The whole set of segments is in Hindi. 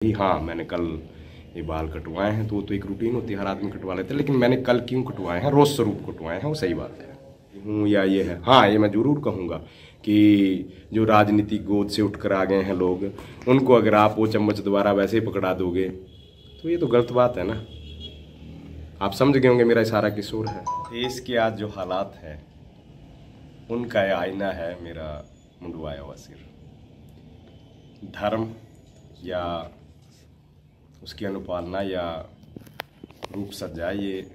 हाँ, मैंने कल ये बाल कटवाए हैं, तो वो तो एक रूटीन होती है, हर आदमी कटवा लेते हैं। लेकिन मैंने कल क्यों कटवाए हैं, रोज स्वरूप कटवाए हैं, वो सही बात है। हूँ या ये है, हाँ, ये मैं जरूर कहूँगा कि जो राजनीतिक गोद से उठकर आ गए हैं लोग, उनको अगर आप वो चम्मच दोबारा वैसे ही पकड़ा दोगे तो ये तो गलत बात है ना। आप समझ गए होंगे मेरा इशारा किस ओर है। देश के आज जो हालात है उनका ये आईना है मेरा मुंडवाया हुआ सिर। धर्म या उसकी अनुपालना या रूप सज्जा, ये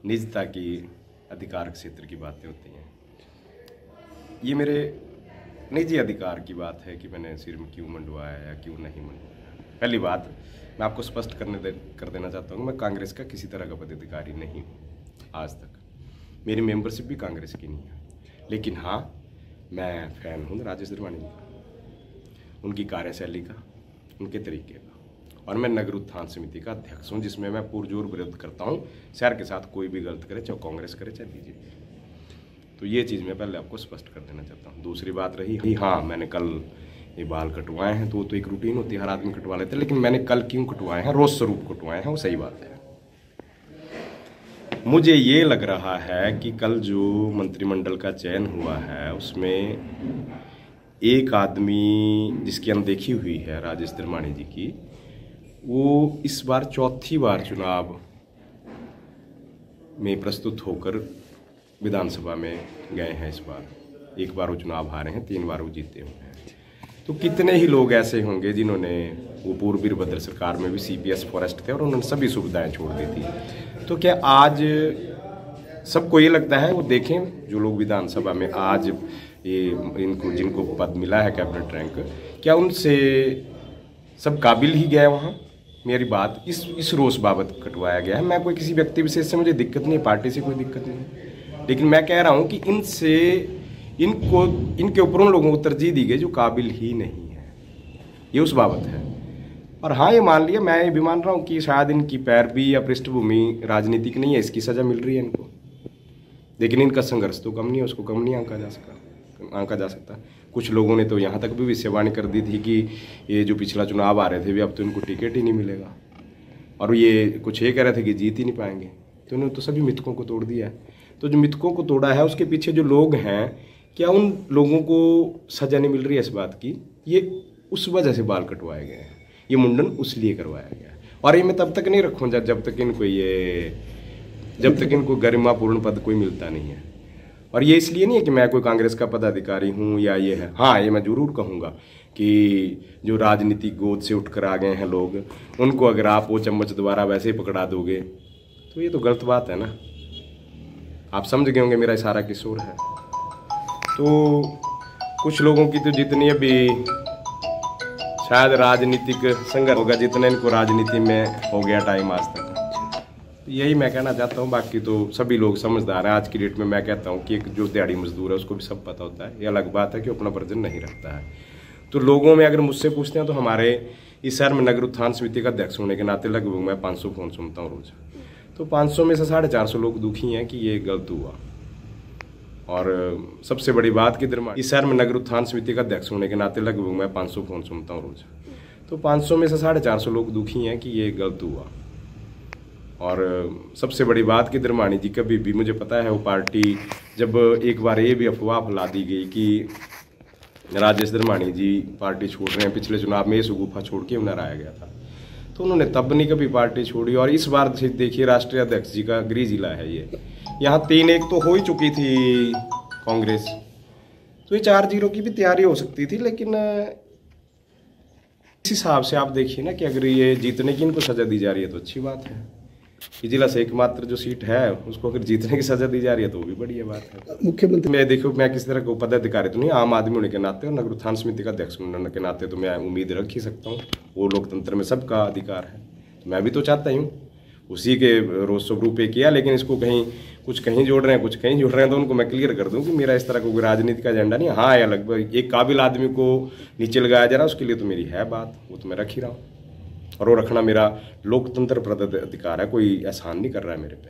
निजता की अधिकार क्षेत्र की बातें होती हैं। ये मेरे निजी अधिकार की बात है कि मैंने सिर में क्यों मंडवाया या क्यों नहीं मंडवाया। पहली बात मैं आपको स्पष्ट कर देना चाहता हूँ, मैं कांग्रेस का किसी तरह का पदाधिकारी नहीं हूँ। आज तक मेरी मेंबरशिप भी कांग्रेस की नहीं है। लेकिन हाँ, मैं फैन हूँ राजेश धर्माणी जी का, उनकी कार्यशैली का, उनके तरीके का। और मैं नगर उत्थान समिति का अध्यक्ष हूँ, जिसमें मैं पुरजोर विरोध करता हूँ शहर के साथ कोई भी गलत करे, चाहे कांग्रेस करे चाहे बीजेपी। तो ये चीज़ मैं पहले आपको स्पष्ट कर देना चाहता हूँ। दूसरी बात रही, हाँ, मैंने कल ये बाल कटवाए हैं, तो वो तो एक रूटीन होती है, हर आदमी कटवा लेते हैं। लेकिन मैंने कल क्यों कटवाए हैं, रोज स्वरूप कटवाए हैं, वो सही बात है। मुझे ये लग रहा है कि कल जो मंत्रिमंडल का चयन हुआ है उसमें एक आदमी जिसकी अनदेखी हुई है, राजेश धर्माणी जी की, वो इस बार चौथी बार चुनाव में प्रस्तुत होकर विधानसभा में गए हैं। इस बार एक बार वो चुनाव हारे हैं, 3 बार वो जीते हुए हैं। तो कितने ही लोग ऐसे होंगे जिन्होंने, वो पूर्व वीरभद्र सरकार में भी CPS फॉरेस्ट थे और उन्होंने सभी सुविधाएं छोड़ दी थी। तो क्या आज सबको ये लगता है, वो देखें जो लोग विधानसभा में आज ये इनको जिनको पद मिला है कैबिनेट रैंक, क्या उनसे सब काबिल ही गए वहाँ? मेरी बात इस रोष बाबत कटवाया गया है। मैं कोई किसी व्यक्ति विशेष से मुझे दिक्कत नहीं, पार्टी से कोई दिक्कत नहीं, लेकिन मैं कह रहा हूँ कि इनके ऊपर उन लोगों को तरजीह दी गई जो काबिल ही नहीं है, ये उस बाबत है। और हाँ, ये मान लिया, मैं ये भी मान रहा हूँ कि शायद इनकी पैरवी या पृष्ठभूमि राजनीतिक नहीं है, इसकी सजा मिल रही है इनको। लेकिन इनका संघर्ष तो कम नहीं है, उसको कम नहीं आंका जा सकता। कुछ लोगों ने तो यहाँ तक भी भविष्यवाणी कर दी थी कि ये जो पिछला चुनाव आ रहे थे भी अब तो इनको टिकट ही नहीं मिलेगा, और ये कुछ ये कह रहे थे कि जीत ही नहीं पाएंगे। तो इन्होंने तो सभी मिथकों को तोड़ दिया है। तो जो मिथकों को तोड़ा है उसके पीछे जो लोग हैं, क्या उन लोगों को सजा नहीं मिल रही है इस बात की? ये उस वजह से बाल कटवाए गए हैं, ये मुंडन उस लिए करवाया गया है। और ये मैं तब तक नहीं रखूँगा जब तक इनको गरिमापूर्ण पद कोई मिलता नहीं है। और ये इसलिए नहीं है कि मैं कोई कांग्रेस का पदाधिकारी हूँ या ये है, हाँ, ये मैं जरूर कहूँगा कि जो राजनीतिक गोद से उठकर आ गए हैं लोग, उनको अगर आप वो चम्मच दोबारा वैसे ही पकड़ा दोगे तो ये तो गलत बात है ना। आप समझ गए होंगे मेरा इशारा किस ओर है। तो कुछ लोगों की तो जितनी अभी शायद राजनीतिक संघर्ष होगा, जितना इनको राजनीति में हो गया टाइम आज तक, यही मैं कहना चाहता हूँ। बाकी तो सभी लोग समझदार हैं। आज की डेट में मैं कहता हूँ कि एक जो दिहाड़ी मजदूर है उसको भी सब पता होता है। ये अलग बात है कि अपना वर्जन नहीं रखता है। तो लोगों में अगर मुझसे पूछते हैं तो हमारे इस शहर में नगर उत्थान समिति का अध्यक्ष होने के नाते लगभग मैं 500 फोन सुनता हूँ रोज। तो 500 में से 450 लोग दुखी हैं कि ये गलत हुआ। और सबसे बड़ी बात कि इस शहर में नगर उत्थान समिति का अध्यक्ष होने के नाते लगभग मैं 500 फोन सुनता हूँ रोज। तो 500 में से 450 लोग दुखी हैं कि ये गलत हुआ। और सबसे बड़ी बात कि धर्माणी जी कभी भी, मुझे पता है वो पार्टी, जब एक बार ये भी अफवाह फैला दी गई कि राजेश धर्माणी जी पार्टी छोड़ रहे हैं, पिछले चुनाव में ये गुफा छोड़ के उन्हें हराया गया था, तो उन्होंने तब नहीं कभी पार्टी छोड़ी। और इस बार देखिए राष्ट्रीय अध्यक्ष जी का गृह जिला है ये, यहाँ 3-1 तो हो ही चुकी थी कांग्रेस, तो ये 4-0 की भी तैयारी हो सकती थी। लेकिन इस हिसाब से आप देखिए ना कि अगर ये जीतने की इनको सजा दी जा रही है तो अच्छी बात है। कि जिला से एकमात्र जो सीट है उसको अगर जीतने की सजा दी जा रही है तो वो भी बढ़िया बात है। मुख्यमंत्री मैं देखो, मैं किसी तरह का पदाधिकारी तो नहीं, आम आदमी होने के नाते और नगर उत्थान समिति का अध्यक्ष होने के नाते तो मैं उम्मीद रख ही सकता हूँ। वो लोकतंत्र में सबका अधिकार है, तो मैं भी तो चाहता ही हूँ उसी के रोज स्वरूप पे किया। लेकिन इसको कुछ कहीं जोड़ रहे हैं, कुछ कहीं जोड़ रहे हैं, तो उनको मैं क्लियर कर दूँ कि मेरा इस तरह का कोई राजनीति का एजेंडा नहीं। हाँ, या लगभग एक काबिल आदमी को नीचे लगाया जा रहा है, उसके लिए तो मेरी है बात, वो तो मैं रख ही रहा हूँ। और वो रखना मेरा लोकतंत्र प्रदत्त अधिकार है, कोई एहसान नहीं कर रहा है मेरे पे।